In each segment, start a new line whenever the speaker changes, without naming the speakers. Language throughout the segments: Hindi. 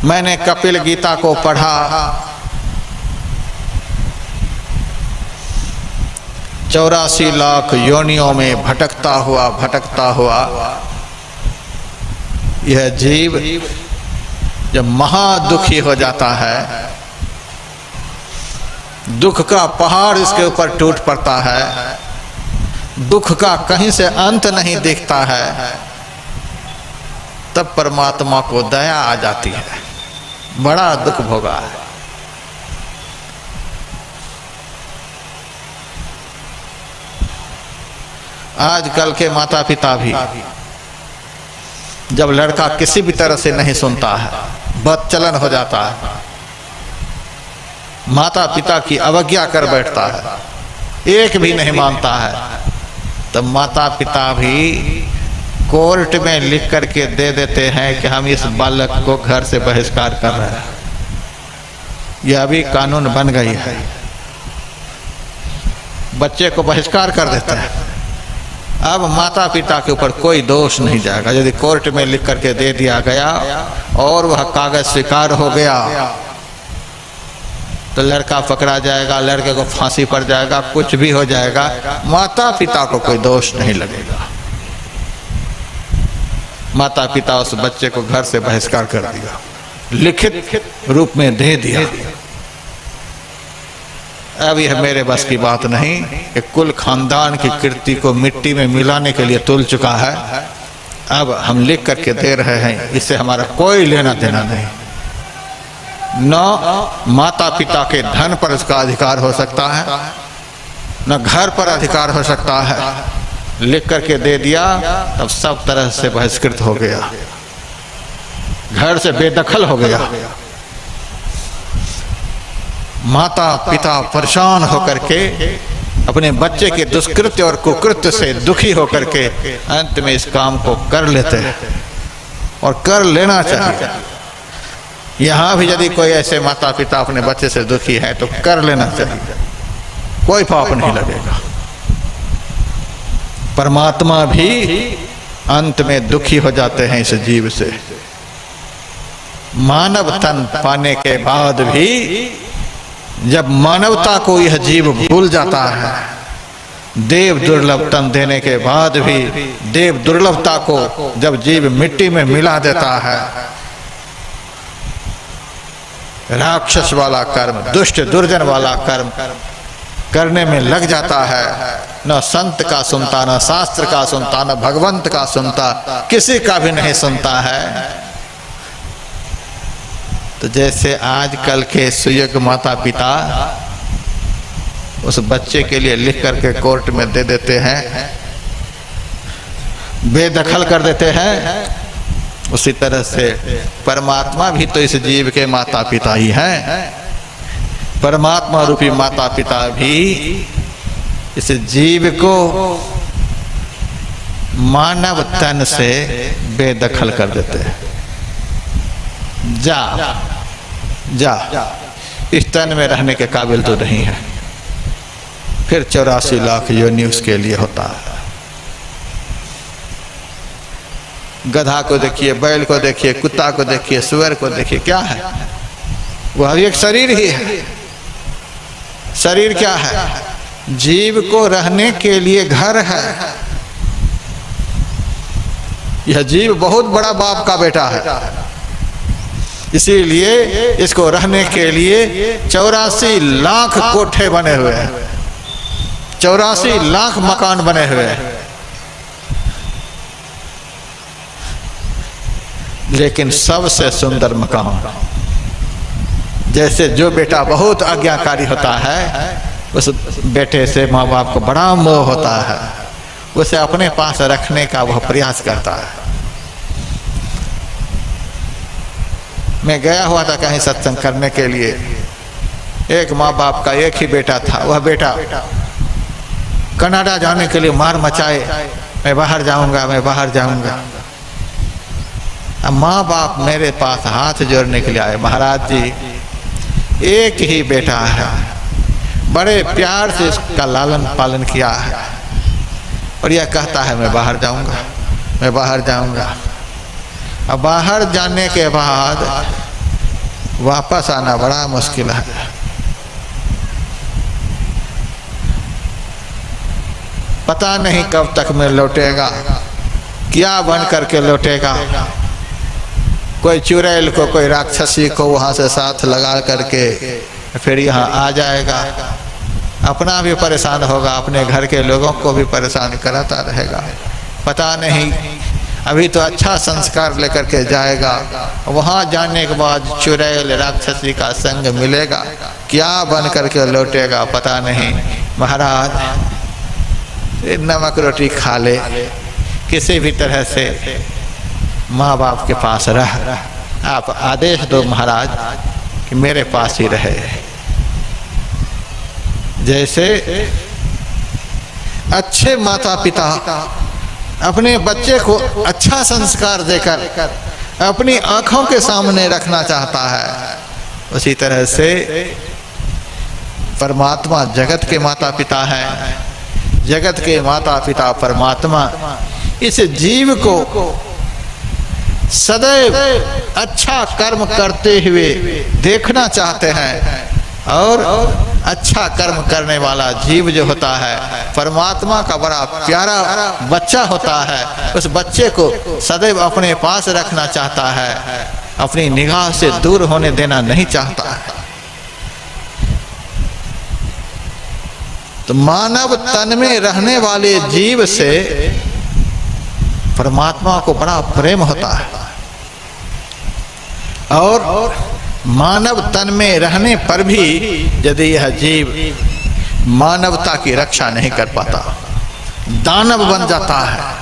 मैंने कपिल गीता को पढ़ा, 84 लाख योनियों में भटकता हुआ यह जीव जब महादुखी हो जाता है, दुख का पहाड़ इसके ऊपर टूट पड़ता है, दुख का कहीं से अंत नहीं दिखता है, तब परमात्मा को दया आ जाती है। बड़ा दुख भोगा है। आजकल के माता पिता भी जब लड़का किसी भी तरह से नहीं सुनता है, बदचलन हो जाता है, माता पिता की अवज्ञा कर बैठता है, एक भी नहीं मानता है, तब माता पिता भी कोर्ट में लिख करके दे देते हैं कि हम इस बालक को घर से बहिष्कार कर रहे हैं। यह अभी कानून बन गई है, बच्चे को बहिष्कार कर देते हैं। अब माता पिता के ऊपर कोई दोष नहीं जाएगा। यदि कोर्ट में लिख करके दे दिया गया और वह कागज स्वीकार हो गया तो लड़का पकड़ा जाएगा, लड़के को फांसी पड़ जाएगा, कुछ भी हो जाएगा, माता पिता को कोई दोष नहीं लगेगा। माता पिता उस बच्चे को घर से बहिष्कार कर दिया, लिखित रूप में दे दिया। अब यह मेरे बस की बात नहीं, एक कुल खानदान की कीर्ति को मिट्टी में मिलाने के लिए तुल चुका है। अब हम लिख करके दे रहे हैं, इससे हमारा कोई लेना देना नहीं। न माता पिता के धन पर उसका अधिकार हो सकता है, न घर पर अधिकार हो सकता है। लिख करके दे दिया, तब सब तरह से बहिष्कृत हो गया, घर से बेदखल हो गया। माता पिता परेशान होकर के अपने बच्चे के दुष्कृत्य और कुकृत्य से दुखी होकर के अंत में इस काम को कर लेते हैं, और कर लेना चाहिए। यहाँ भी यदि कोई ऐसे माता पिता अपने बच्चे से दुखी है तो कर लेना चाहिए, कोई पाप नहीं लगेगा। परमात्मा भी अंत में दुखी हो जाते हैं इस जीव से। मानव तन पाने के बाद भी जब मानवता को यह जीव भूल जाता है, देव दुर्लभ तन देने के बाद भी देव दुर्लभता को जब जीव मिट्टी में मिला देता है, राक्षस वाला कर्म, दुष्ट दुर्जन वाला कर्म करने में लग जाता है, न संत का सुनता, न शास्त्र का सुनता, न भगवंत का सुनता, किसी का भी नहीं सुनता है। तो जैसे आजकल के सुयोग्य माता पिता उस बच्चे के लिए लिख करके कोर्ट में दे देते हैं, बेदखल कर देते हैं, उसी तरह से परमात्मा भी तो इस जीव के माता पिता ही हैं। परमात्मा रूपी माता पिता भी इस जीव को मानव तन से बेदखल कर देते हैं। जा इस तन में रहने के काबिल तो नहीं है। फिर 84 लाख योनि उसके लिए होता है। गधा को देखिए, बैल को देखिए, कुत्ता को देखिए, सुअर को देखिए, क्या है? वह एक शरीर ही है। शरीर क्या है? जीव को रहने के लिए घर है। यह जीव बहुत बड़ा बाप का बेटा है, इसीलिए इसको रहने के लिए 84 लाख कोठे बने हुए हैं, 84 लाख मकान बने हुए हैं। लेकिन सबसे सुंदर मकान, जैसे जो बेटा बहुत आज्ञाकारी होता है, उस बेटे से माँ बाप को बड़ा मोह होता है, उसे अपने पास रखने का वह प्रयास करता है। मैं गया हुआ था कहीं सत्संग करने के लिए, एक माँ बाप का एक ही बेटा था। वह बेटा कनाडा जाने के लिए मार मचाए, मैं बाहर जाऊंगा, मैं बाहर जाऊंगा। अब माँ बाप मेरे पास हाथ जोड़ने के लिए आए, महाराज जी एक ही बेटा है, बड़े प्यार से इसका लालन पालन किया है, और यह कहता है मैं बाहर जाऊंगा, मैं बाहर जाऊंगा। अब बाहर जाने के बाद वापस आना बड़ा मुश्किल है। पता नहीं कब तक में लौटेगा, क्या बन करके लौटेगा। कोई चुड़ैल को, कोई राक्षसी को वहाँ से साथ लगा करके फिर यहाँ आ जाएगा, अपना भी परेशान होगा, अपने घर के लोगों को भी परेशान कराता रहेगा। पता नहीं, अभी तो अच्छा संस्कार लेकर के जाएगा, वहाँ जाने के बाद चुड़ैल राक्षसी का संग मिलेगा, क्या बन करके लौटेगा पता नहीं। महाराज नमक रोटी खा ले, किसी भी तरह से माँ बाप के पास रह, आप आदेश दो महाराज कि मेरे पास ही रहे। जैसे अच्छे माता पिता अपने बच्चे को अच्छा संस्कार देकर अपनी आंखों के सामने रखना चाहता है, उसी तरह से परमात्मा जगत के माता पिता हैं। जगत के माता पिता परमात्मा इस जीव को सदैव अच्छा कर्म करते हुए देखना चाहते हैं, और अच्छा कर्म करने वाला जीव जो होता है परमात्मा का बड़ा प्यारा बच्चा होता है, उस बच्चे को सदैव अपने पास रखना चाहता है, अपनी निगाह से दूर होने देना नहीं चाहता है। तो मानव तन में रहने वाले जीव से परमात्मा को बड़ा प्रेम होता है, और मानव तन में रहने पर भी यदि यह जीव मानवता की रक्षा नहीं कर पाता, दानव बन जाता है।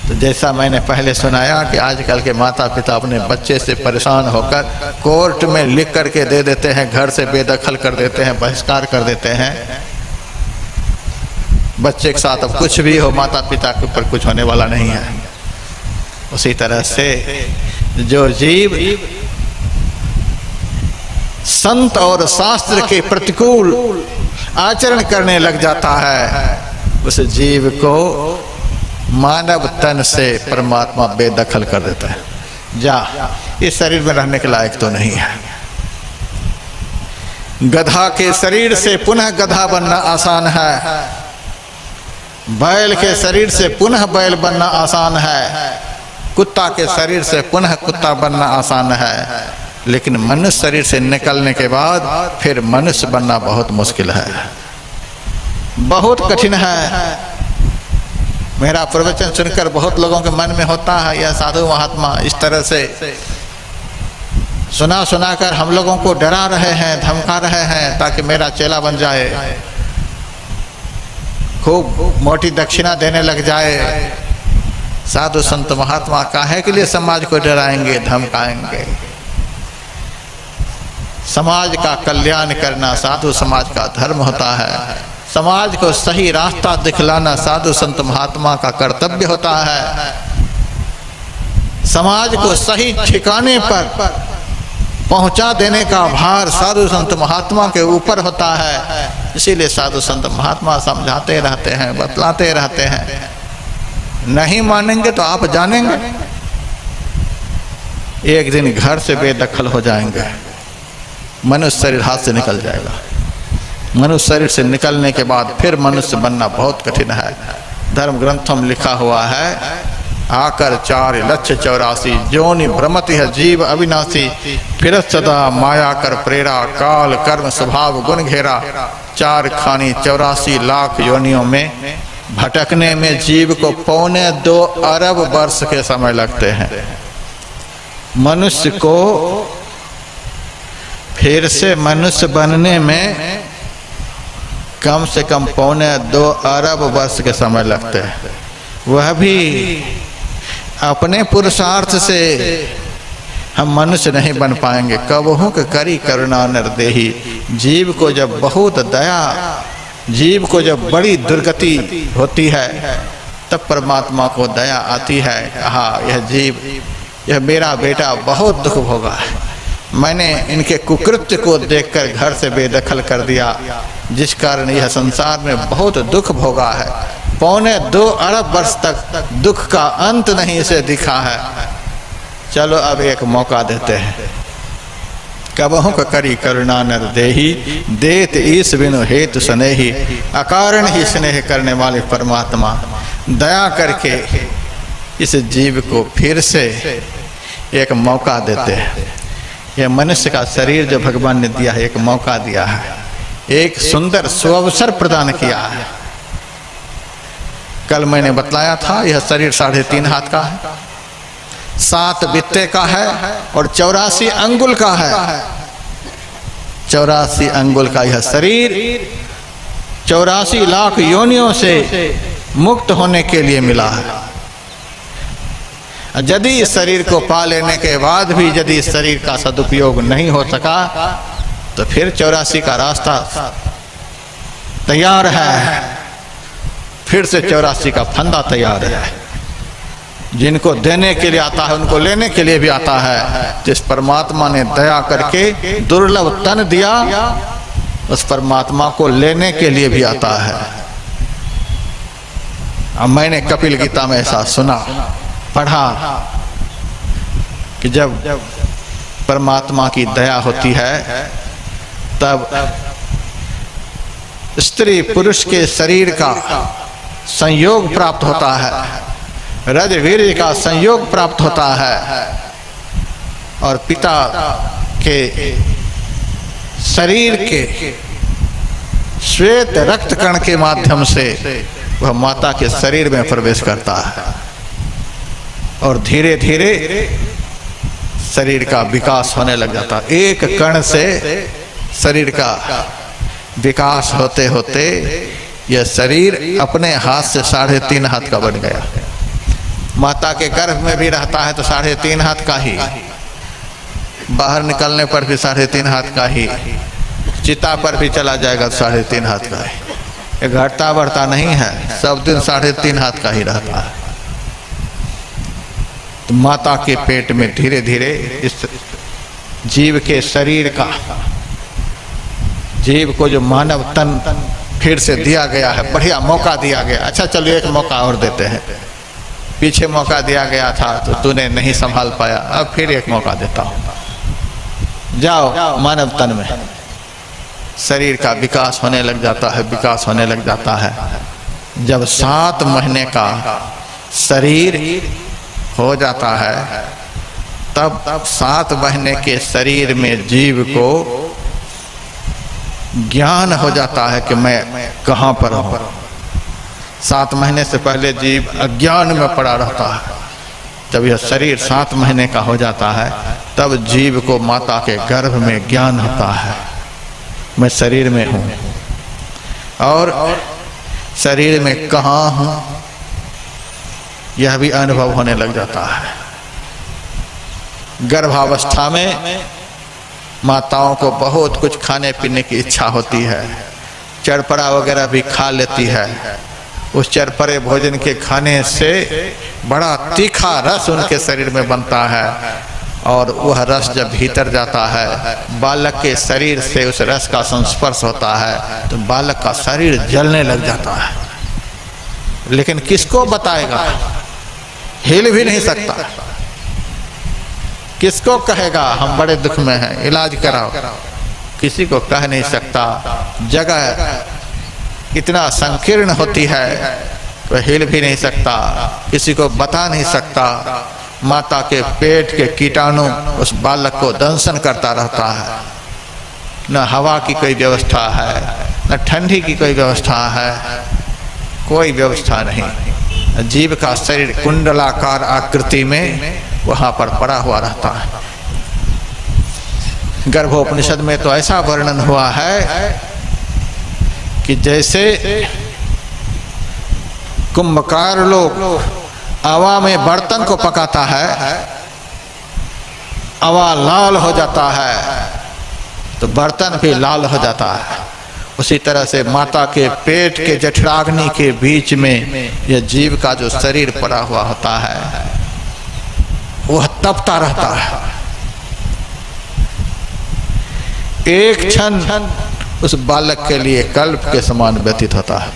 तो जैसा मैंने पहले सुनाया कि आजकल के माता पिता अपने बच्चे से परेशान होकर कोर्ट में लिख करके दे देते हैं, घर से बेदखल कर देते हैं, बहिष्कार कर देते हैं। बच्चे के साथ अब कुछ भी हो, माता पिता के ऊपर कुछ होने वाला नहीं है। उसी तरह से जो जीव संत और शास्त्र के प्रतिकूल आचरण करने लग जाता है, उस जीव को मानव तन से परमात्मा बेदखल कर देता है। जा, इस शरीर में रहने के लायक तो नहीं है। गधा के शरीर से पुनः गधा बनना आसान है, बैल के शरीर से पुनः बैल बनना आसान है, कुत्ता के शरीर से पुनः कुत्ता बनना आसान है, लेकिन मनुष्य शरीर से निकलने के बाद फिर मनुष्य बनना बहुत मुश्किल है, बहुत कठिन है। मेरा प्रवचन सुनकर बहुत लोगों के मन में होता है, यह साधु महात्मा इस तरह से सुना सुना कर हम लोगों को डरा रहे हैं, धमका रहे हैं ताकि मेरा चेला बन जाए, खूब मोटी दक्षिणा देने लग जाए। साधु संत महात्मा काहे के लिए समाज को डराएंगे, धमकाएंगे? समाज का कल्याण करना साधु समाज का धर्म होता है। समाज को सही रास्ता दिखलाना साधु संत महात्मा का कर्तव्य होता है। समाज को सही ठिकाने पर पहुंचा देने का भार साधु संत महात्मा के ऊपर होता है। इसीलिए साधु संत महात्मा समझाते रहते हैं, बतलाते रहते हैं। नहीं मानेंगे तो आप जानेंगे, एक दिन घर से बेदखल हो जाएंगे, मनुष्य शरीर हाथ से निकल जाएगा। मनुष्य शरीर से निकलने के बाद फिर मनुष्य बनना बहुत कठिन है। धर्म ग्रंथों में लिखा हुआ है, आकर 4,84,000 जोनि भ्रमति है जीव अविनाशी, फिर सदा माया कर प्रेरा, काल कर्म स्वभाव गुण घेरा। 4 खानी 84 लाख योनियों में भटकने में जीव को 2.25 अरब वर्ष के समय लगते हैं। मनुष्य को फिर से मनुष्य बनने में कम से कम 2.25 अरब वर्ष के समय लगते हैं। वह भी अपने पुरुषार्थ से हम मनुष्य नहीं बन पाएंगे। कबहू के करी करुणा निर्देही, जीव को जब बहुत दया, जीव को जब बड़ी दुर्गति होती है तब परमात्मा को दया आती है। हाँ, यह जीव, यह मेरा बेटा बहुत दुख भोगा है, मैंने इनके कुकृत्य को देखकर घर से बेदखल कर दिया, जिस कारण यह संसार में बहुत दुख भोगा है। 2.25 अरब वर्ष तक दुख का अंत नहीं इसे दिखा है। चलो अब एक मौका देते हैं। कबहु क करी करुणा नर देही, देत ईस बिनु हेतु स्नेही। अकारण ही स्नेह करने वाले परमात्मा दया करके इस जीव को फिर से एक मौका देते हैं। यह मनुष्य का शरीर जो भगवान ने दिया है, एक मौका दिया है, एक सुंदर सुअवसर प्रदान किया है। कल मैंने बतलाया था यह शरीर 3.5 हाथ का है, 7 बित्ते का है और 84 अंगुल का है। 84 अंगुल का यह शरीर 84 लाख योनियों से मुक्त होने के लिए मिला है। यदि इस शरीर को पा लेने के बाद भी यदि इस शरीर का सदुपयोग नहीं हो सका तो फिर 84 का रास्ता तैयार है, फिर से 84 का फंदा तैयार है। जिनको देने के लिए आता है उनको लेने के लिए भी आता है। जिस परमात्मा ने दया करके दुर्लभ तन दिया, उस परमात्मा को लेने के लिए भी आता है। अब मैंने कपिल गीता में ऐसा सुना, पढ़ा कि जब परमात्मा की दया होती है तब स्त्री पुरुष के शरीर का संयोग प्राप्त होता है, रज वीर्य का संयोग प्राप्त होता है और पिता के शरीर के श्वेत रक्त कण के माध्यम से वह माता के शरीर में प्रवेश करता है और धीरे धीरे शरीर का विकास होने लग जाता है। एक कण से शरीर का विकास होते होते यह शरीर अपने हाथ से 3.5 हाथ का बन गया। माता के गर्भ में भी रहता है तो 3.5 हाथ का ही, बाहर निकलने पर भी 3.5 हाथ का ही, चिता पर भी चला जाएगा तो 3.5 हाथ का ही। ये घटता बढ़ता नहीं है, सब दिन 3.5 हाथ का ही रहता है। तो माता के पेट में धीरे धीरे इस जीव के शरीर का, जीव को जो मानव तन फिर से दिया गया है, बढ़िया मौका दिया गया। अच्छा चलो एक मौका और देते हैं, पीछे मौका दिया गया था तो तूने नहीं संभाल पाया, अब फिर एक मौका देता हूं। जाओ मानव तन में शरीर का विकास होने लग जाता है, विकास होने लग जाता है। जब 7 महीने का शरीर हो जाता है तब 7 महीने के शरीर में जीव को ज्ञान हो जाता है कि मैं कहाँ पर हूँ। 7 महीने से पहले जीव अज्ञान में पड़ा रहता है। जब यह शरीर 7 महीने का हो जाता है तब जीव को माता के गर्भ में ज्ञान होता है, मैं शरीर में हूँ और शरीर में कहाँ हूँ यह भी अनुभव होने लग जाता है। गर्भावस्था में माताओं को बहुत कुछ खाने पीने की इच्छा होती है, चरपरा वगैरह भी खा लेती है। उस चरपरे भोजन के खाने से बड़ा तीखा रस उनके शरीर में बनता है और वह रस जब भीतर जाता है, बालक के शरीर से उस रस का संस्पर्श होता है तो बालक का शरीर जलने लग जाता है। लेकिन किसको बताएगा, हिल भी नहीं सकता। किसको कहेगा हम बड़े दुख में हैं, इलाज कराओ, किसी को कह नहीं सकता। जगह इतना संकीर्ण होती है तो हिल भी नहीं सकता, किसी को बता नहीं सकता। माता के पेट के कीटाणु उस बालक को दंशन करता रहता है। न हवा की कोई व्यवस्था है, न ठंडी की कोई व्यवस्था है, कोई व्यवस्था नहीं। जीव का शरीर कुंडलाकार आकृति में वहाँ पर पड़ा हुआ रहता है। गर्भोपनिषद में तो ऐसा वर्णन हुआ है कि जैसे कुंभकार लोग अवा में बर्तन को पकाता है, अवा लाल हो जाता है तो बर्तन भी लाल हो जाता है। उसी तरह से माता के पेट के जठराग्नि के बीच में यह जीव का जो शरीर पड़ा हुआ होता है वह तपता रहता है। एक क्षण उस बालक के लिए कल्प के समान व्यतीत होता है।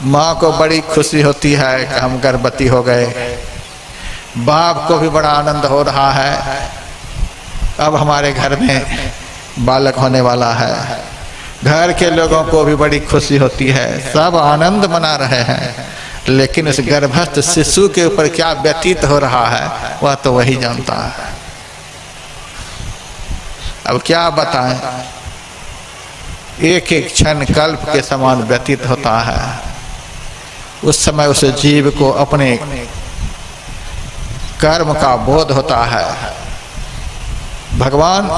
माँ को बड़ी खुशी होती है कि हम गर्भवती हो गए, बाप को भी बड़ा आनंद हो रहा है, अब हमारे घर में बालक होने वाला है। घर के लोगों को भी बड़ी खुशी होती है, सब आनंद मना रहे हैं। लेकिन इस गर्भस्थ शिशु के ऊपर क्या व्यतीत हो रहा है वह तो वही जानता है। अब क्या बताएं, एक एक क्षण कल्प के समान व्यतीत होता है। उस समय उस जीव को अपने कर्म का बोध होता है। भगवान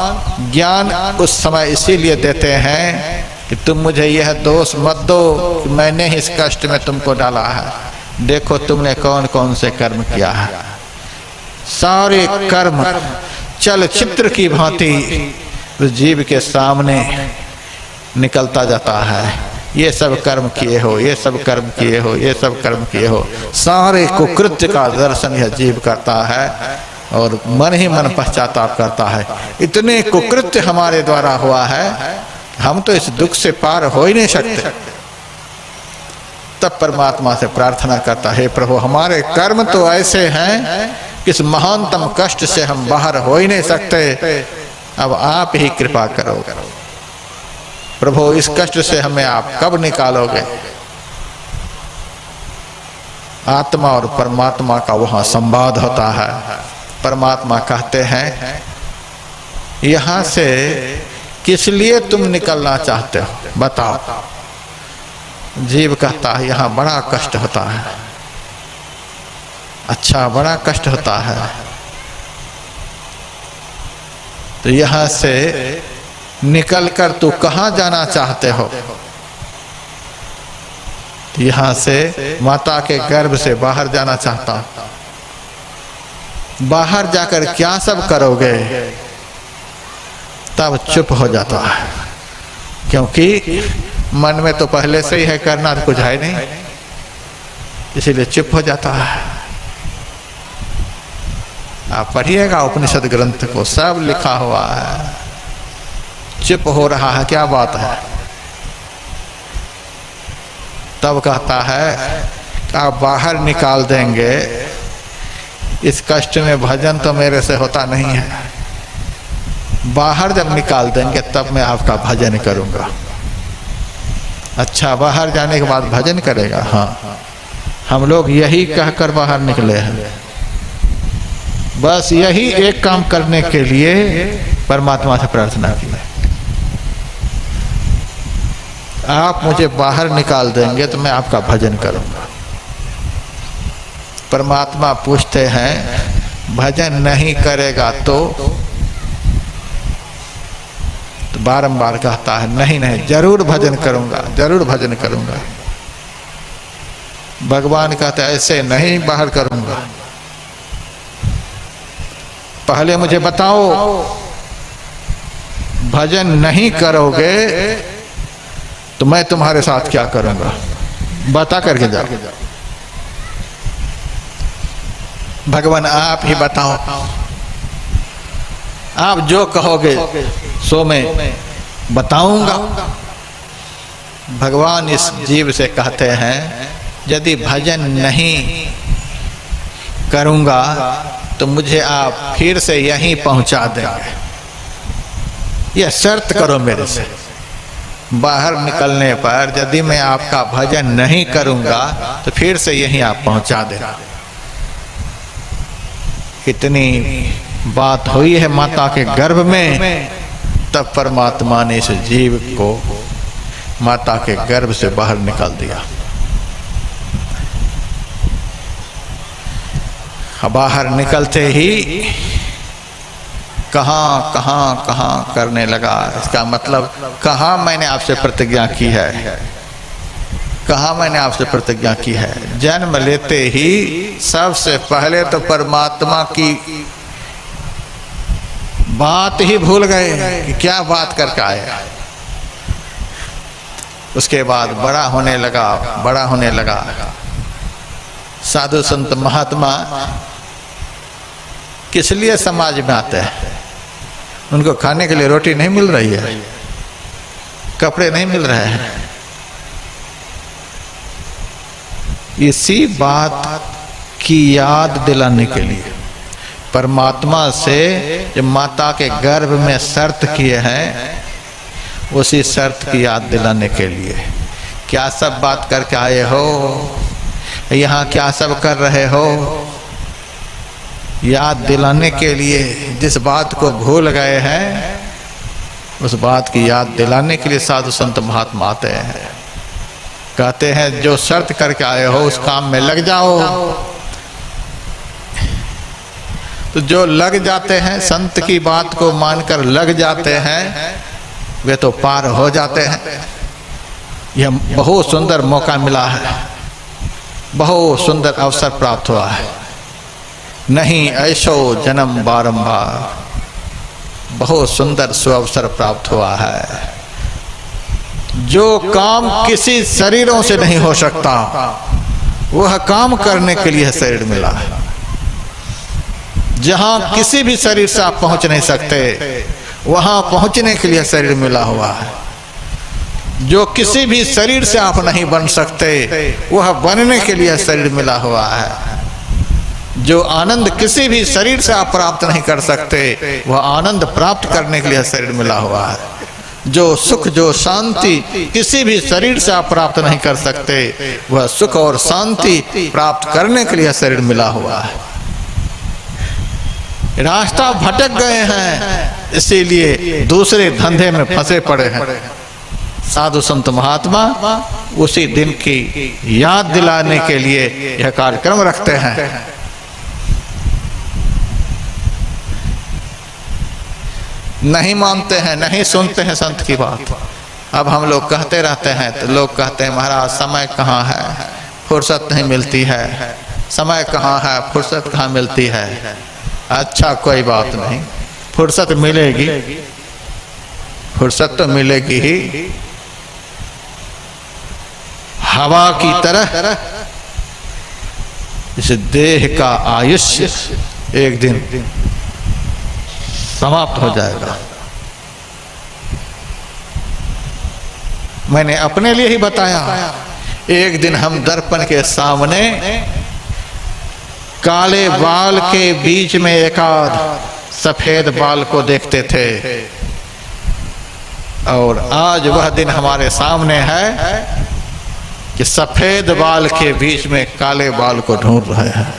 ज्ञान उस समय इसीलिए देते हैं कि तुम मुझे यह दोष मत दो कि मैंने ही इस कष्ट में तुमको डाला है। देखो तुमने कौन कौन से कर्म किया है। सारे कर्म चलचित्र की भांति उस जीव के सामने निकलता जाता है। ये सब कर्म किए हो, ये सब कर्म किए हो, ये सब कर्म किए हो। सारे कुकृत्य का दर्शन यह जीव करता है और मन ही मन पश्चाताप करता है। इतने कुकृत्य हमारे द्वारा हुआ है, हम तो इस दुख से पार हो ही नहीं सकते। तब परमात्मा से प्रार्थना करता है, हे प्रभु हमारे कर्म तो ऐसे हैं कि इस महानतम कष्ट से हम बाहर हो ही नहीं सकते, अब आप ही कृपा करो प्रभु, इस कष्ट से हमें आप कब निकालोगे। आत्मा और परमात्मा का वहां संवाद होता है। परमात्मा कहते हैं यहां से किस लिए तुम निकलना चाहते हो बताओ। जीव कहता है यहाँ बड़ा कष्ट होता है। अच्छा, बड़ा कष्ट होता है, तो यहाँ से निकलकर तू कहाँ जाना चाहते हो। यहाँ से माता के गर्भ से बाहर जाना चाहता। बाहर जाकर क्या सब करोगे। तब चुप हो जाता है, क्योंकि मन में तो पहले से ही है करना तो कुछ है नहीं, इसीलिए चुप हो जाता है। आप पढ़िएगा उपनिषद ग्रंथ को, सब लिखा हुआ है। चुप हो रहा है, क्या बात है। तब कहता है आप बाहर निकाल देंगे, इस कष्ट में भजन तो मेरे से होता नहीं है। बाहर जब निकाल देंगे तब मैं आपका भजन करूंगा। अच्छा, बाहर जाने के बाद भजन करेगा। हाँ, हम लोग यही कहकर बाहर निकले हैं, बस यही एक काम करने के लिए परमात्मा से प्रार्थना की। आप मुझे बाहर निकाल देंगे तो मैं आपका भजन करूंगा। परमात्मा पूछते हैं भजन नहीं करेगा तो बारंबार कहता है नहीं नहीं, जरूर भजन करूंगा, जरूर भजन करूंगा। भगवान कहते हैं ऐसे नहीं बाहर करूंगा, पहले मुझे बताओ भजन नहीं करोगे तो मैं तुम्हारे साथ क्या करूंगा, बता करके जाओ। भगवान आप ही बताओ, आप जो कहोगे सो मैं बताऊंगा। भगवान इस जीव से कहते हैं यदि भजन नहीं करूंगा तो मुझे आप फिर से यहीं पहुंचा देंगे। यह शर्त करो मेरे से, बाहर निकलने पर यदि मैं आपका भजन नहीं करूंगा तो फिर से यहीं आप पहुंचा देना। इतनी बात हुई है माता के गर्भ में, तब परमात्मा ने इस जीव को माता के गर्भ से बाहर निकाल दिया। बाहर निकलते ही कहाँ कहाँ कहाँ करने लगा। इसका मतलब कहाँ मैंने आपसे प्रतिज्ञा की है, कहाँ मैंने आपसे प्रतिज्ञा की है। जन्म लेते ही सबसे पहले तो परमात्मा की बात ही भूल गए कि क्या बात करके आए। उसके बाद बड़ा होने लगा, बड़ा होने लगा। साधु संत महात्मा किस लिए समाज में आते हैं? उनको खाने के लिए रोटी नहीं मिल रही है, कपड़े नहीं मिल रहे हैं। इसी बात की याद दिलाने के लिए परमात्मा से जो माता के गर्भ में शर्त किए हैं, उसी शर्त की याद दिलाने के लिए। क्या सब बात करके आए हो, यहाँ क्या सब कर रहे हो, याद दिलाने के लिए। जिस बात को भूल गए हैं उस बात की याद दिलाने के लिए साधु संत महात्मा आते हैं। कहते हैं जो शर्त करके आए हो उस काम में लग जाओ। तो जो लग जाते हैं, संत की बात को मानकर लग जाते हैं, वे तो पार हो जाते हैं। यह बहुत सुंदर मौका मिला है, बहुत सुंदर अवसर प्राप्त हुआ है। नहीं ऐशो जन्म बारंबार, बहुत सुंदर सुअवसर प्राप्त हुआ है। जो काम किसी शरीरों से नहीं हो सकता, वह काम करने के लिए शरीर मिला है। जहां किसी भी शरीर से आप पहुंच नहीं सकते, वहां पहुंचने के लिए शरीर मिला हुआ है। जो किसी भी शरीर से आप नहीं बन सकते, वह बनने के लिए शरीर मिला हुआ है। जो आनंद किसी भी शरीर से आप प्राप्त नहीं कर सकते, वह आनंद प्राप्त करने के लिए शरीर मिला हुआ है। जो सुख, जो शांति किसी भी शरीर से आप प्राप्त नहीं कर सकते, वह सुख और शांति प्राप्त करने के लिए शरीर मिला हुआ है। रास्ता भटक गए हैं, इसीलिए दूसरे धंधे में फंसे पड़े हैं। साधु संत महात्मा उसी दिन की याद दिलाने के लिए यह कार्यक्रम रखते हैं। नहीं मानते हैं, नहीं सुनते हैं संत की बात। अब हम लोग कहते रहते हैं तो लोग कहते हैं महाराज समय कहाँ है, फुर्सत नहीं मिलती है। समय कहाँ है, फुर्सत कहाँ मिलती है। अच्छा कोई बात नहीं, फुर्सत मिलेगी, फुर्सत तो मिलेगी ही। हवा की तरह इस देह का आयुष्य एक दिन समाप्त हो जाएगा। मैंने अपने लिए ही बताया। एक दिन हम दर्पण के सामने काले बाल के बीच में एकाध सफेद बाल को देखते थे, और आज वह दिन हमारे सामने है कि सफेद बाल के बीच में काले बाल को ढूंढ रहे हैं।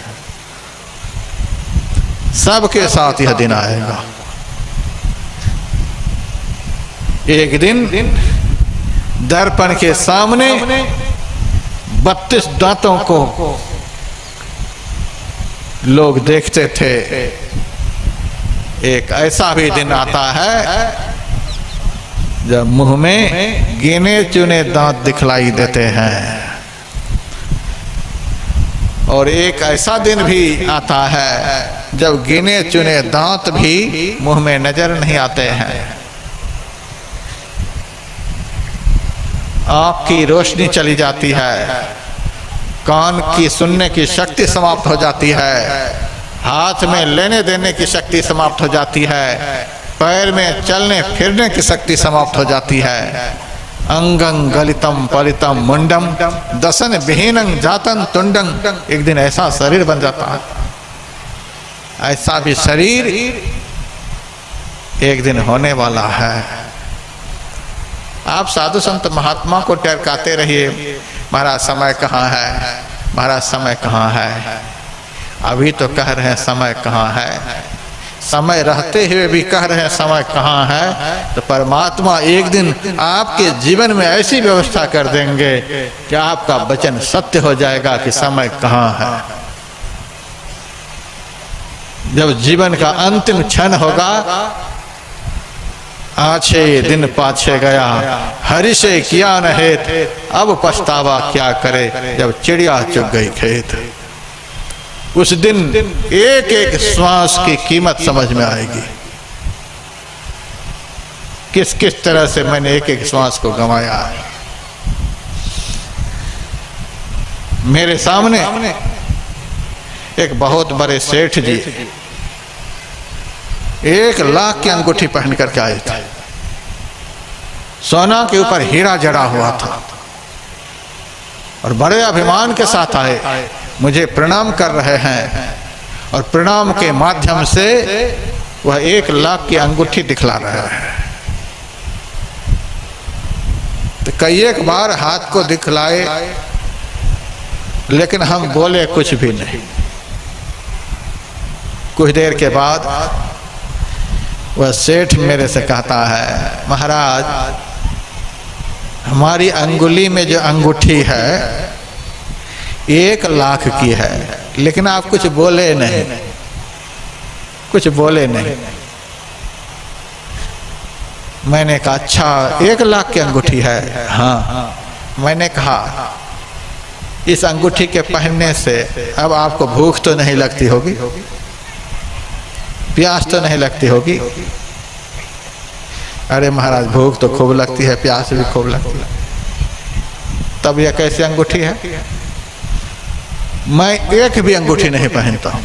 सबके साथ यह दिन आएगा। एक दिन दर्पण के सामने 32 दांतों को लोग देखते थे। एक ऐसा भी दिन आता है जब मुंह में गिने चुने दांत दिखलाई देते हैं, और एक ऐसा दिन भी आता है जब गिने चुने दांत भी मुंह में नजर नहीं आते हैं। आँख की रोशनी चली जाती है, कान की सुनने की शक्ति समाप्त हो जाती है, हाथ में लेने देने की शक्ति समाप्त हो जाती है, पैर में चलने फिरने की शक्ति समाप्त हो जाती है। अंगं गलितम पलितम मुंडम दसन विहीनं जातन तुंडं। एक दिन ऐसा शरीर बन जाता है। ऐसा भी शरीर एक दिन होने वाला है। आप साधु संत महात्मा को टरकाते रहिए, महाराज समय कहाँ है, महाराज समय कहाँ है। अभी तो कह रहे हैं समय कहाँ है, समय रहते हुए भी कह रहे हैं समय कहाँ है। तो परमात्मा एक दिन आपके जीवन में ऐसी व्यवस्था कर देंगे कि आपका वचन सत्य हो जाएगा कि समय कहाँ है। जब जीवन का अंतिम क्षण होगा, आछे दिन पाछे गया हरि से किया न हेत, अब पछतावा क्या करे जब चिड़िया चुग गई खेत। उस दिन एक एक श्वास की कीमत समझ में आएगी। किस किस तरह से मैंने एक एक श्वास को गंवाया। मेरे सामने एक बहुत बड़े सेठ जी 1 लाख की अंगूठी पहन करके आए थे। सोना के ऊपर हीरा जड़ा हुआ था, और बड़े अभिमान के साथ आए, मुझे प्रणाम कर रहे हैं और प्रणाम के माध्यम से वह 1 लाख की अंगूठी दिखला रहा है। तो कई एक बार हाथ को दिखलाए, लेकिन हम बोले कुछ भी नहीं। कुछ देर के बाद वह सेठ मेरे से कहता है, महाराज हमारी अंगुली में जो अंगूठी है 1 लाख की है, लेकिन आप कुछ बोले नहीं, कुछ बोले नहीं। मैंने कहा अच्छा 1 लाख की अंगूठी है? हाँ। मैंने कहा इस अंगूठी के पहनने से अब आपको भूख तो नहीं लगती होगी, प्यास तो नहीं लगती होगी? अरे महाराज भूख तो खूब लगती है, प्यास भी खूब लगती है। तब यह कैसी अंगूठी है? मैं एक भी अंगूठी नहीं पहनता हूं,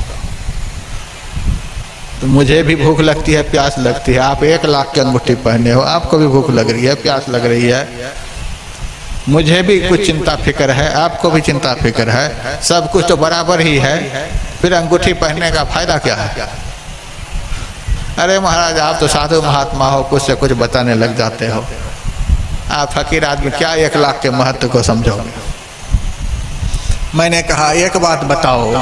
तो मुझे भी भूख लगती है, प्यास लगती है। आप 1 लाख की अंगूठी पहने हो, आपको भी भूख लग रही है, प्यास लग रही है, मुझे भी कुछ चिंता फिक्र है, आपको भी चिंता फिक्र है, सब कुछ तो बराबर ही है, फिर अंगूठी पहनने का फायदा क्या है? अरे महाराज आप तो साधु महात्मा हो, कुछ से कुछ बताने लग जाते हो। आप फकीर आदमी क्या 1 लाख के महत्व को समझोगे? मैंने कहा एक बात बताओ,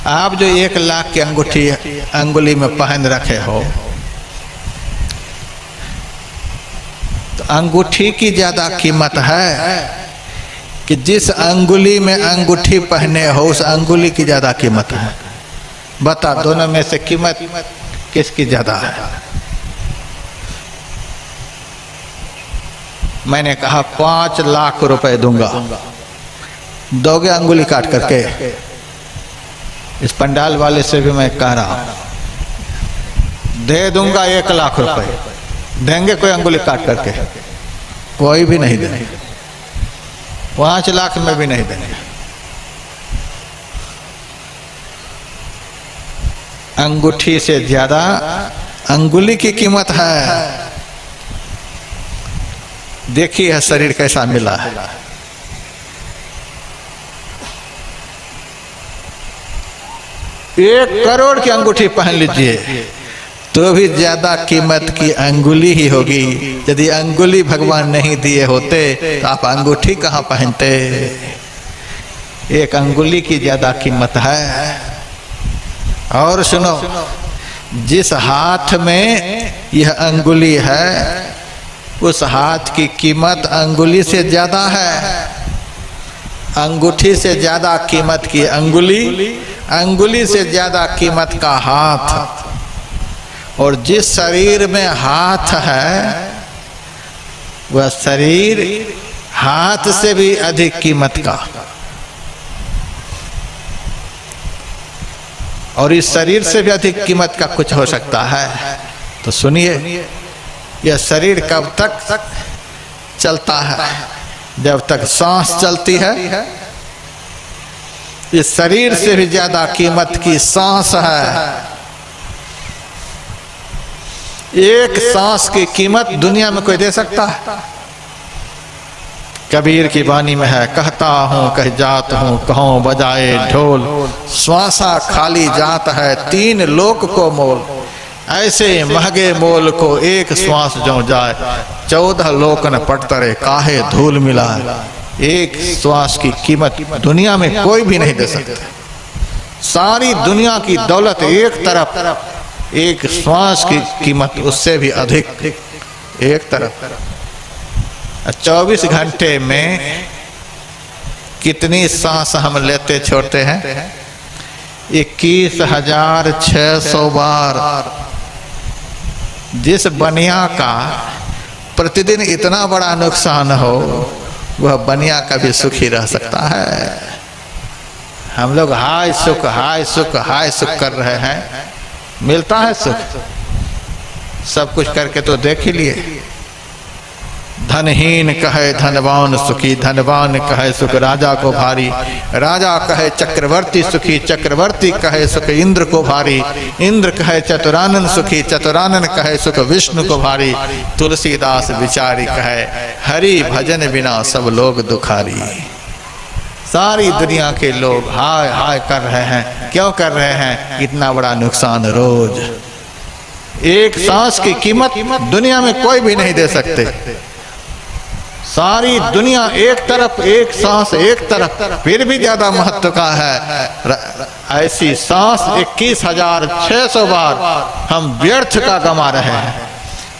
आप जो 1 लाख की अंगूठी अंगुली में पहन रखे हो, तो अंगूठी की ज्यादा कीमत है कि जिस अंगुली में अंगूठी पहने हो उस अंगुली की ज्यादा कीमत है? बता, दोनों में से कीमत किसकी ज्यादा है? मैंने कहा 5 लाख रुपए दूंगा, दोगे अंगुली काट करके? इस पंडाल वाले से भी मैं कह रहा हूं, दे दूंगा 1 लाख रुपए। देंगे कोई अंगुली काट करके? कोई भी नहीं देंगे। 5 लाख में भी नहीं देंगे। अंगूठी से ज्यादा अंगुली की कीमत है। देखिए शरीर कैसा मिला है। 1 करोड़ की अंगूठी पहन लीजिए तो भी ज्यादा कीमत की अंगुली ही होगी। यदि अंगुली भगवान नहीं दिए होते तो आप अंगूठी कहाँ पहनते? 1 अंगुली की ज्यादा कीमत है। और सुनो, जिस हाथ में यह अंगुली है उस हाथ की कीमत अंगुली से ज्यादा है। अंगूठी से ज्यादा कीमत की अंगुली, अंगुली से ज्यादा कीमत का हाथ। और जिस शरीर में हाथ है वह शरीर हाथ से भी अधिक कीमत का। और इस शरीर से भी अधिक कीमत का कुछ हो सकता है। तो सुनिए, यह शरीर कब तक चलता है? जब तक सांस चलती है। इस शरीर से भी ज्यादा कीमत की सांस है। 1 सांस की कीमत दुनिया में कोई दे सकता है? कबीर की वाणी में है, कहता हूँ कह जात हूँ, कहूँ बजाए ढोल, श्वासा खाली जात है 3 लोक को मोल। ऐसे महगे मोल को 1 श्वास जो जाए, 14 लोकन पटतरे काहे धूल मिला। 1 श्वास की कीमत दुनिया में कोई भी नहीं दे सकता। सारी दुनिया की दौलत एक तरफ, 1 श्वास की कीमत उससे भी अधिक एक तरफ। 24 घंटे में कितनी सांस हम लेते छोड़ते हैं? 21,600 बार। जिस बनिया का प्रतिदिन इतना बड़ा नुकसान हो वह बनिया कभी सुखी रह सकता है? हम लोग हाय सुख हाय सुख हाय सुख कर रहे हैं, मिलता है सुख? सब कुछ करके तो देख ही लिए। धनहीन कहे धनवान सुखी, धनवान कहे सुख राजा को भारी, राजा कहे चक्रवर्ती सुखी, चक्रवर्ती कहे सुख इंद्र को भारी, इंद्र कहे चतुरानन सुखी, चतुरानन कहे सुख विष्णु को भारी। तुलसीदास विचारी कहे हरि भजन बिना सब लोग दुखारी। सारी दुनिया के लोग हाय हाय कर रहे हैं। क्यों कर रहे हैं? इतना बड़ा नुकसान रोज। एक सांस की कीमत दुनिया में कोई भी नहीं दे सकते। सारी दुनिया एक तरफ, एक सांस एक तरफ, फिर भी ज्यादा महत्व का है। ऐसी सांस 21,600 बार हम व्यर्थ का गंवा रहे हैं।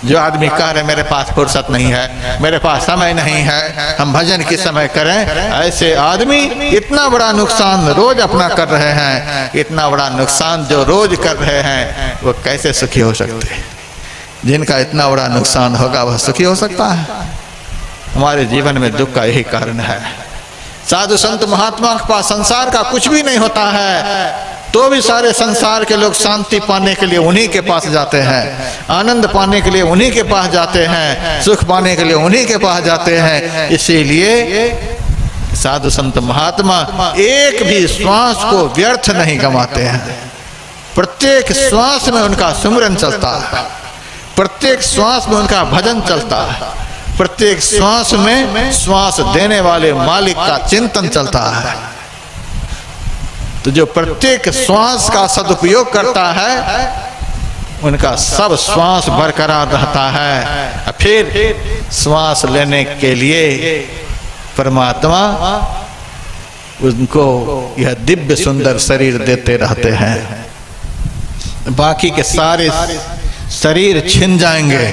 जो आदमी कह रहे मेरे पास फुर्सत नहीं है, मेरे पास समय नहीं है, हम भजन किस समय करें, ऐसे आदमी इतना बड़ा नुकसान रोज अपना कर रहे हैं। इतना बड़ा नुकसान जो रोज कर रहे हैं वो कैसे सुखी हो सकते हैं? जिनका इतना बड़ा नुकसान होगा वह सुखी हो सकता है? हमारे जीवन में दुख का यही कारण है। साधु संत महात्मा के पास संसार का कुछ भी नहीं होता है तो भी सारे संसार के लोग शांति पाने के लिए उन्हीं के पास जाते हैं, आनंद पाने के लिए उन्हीं के पास जाते हैं, सुख पाने के लिए उन्हीं के पास जाते हैं। इसीलिए साधु संत महात्मा एक भी श्वास को व्यर्थ नहीं गंवाते हैं। प्रत्येक श्वास में उनका सुमिरन चलता है, प्रत्येक श्वास में उनका भजन चलता है, प्रत्येक श्वास में श्वास देने वाले मालिक का चिंतन चलता है। तो जो प्रत्येक श्वास का सदुपयोग करता है उनका सब श्वास बरकरार रहता है। फिर श्वास लेने के लिए परमात्मा उनको यह दिव्य सुंदर शरीर देते रहते हैं। बाकी के सारे शरीर छिन जाएंगे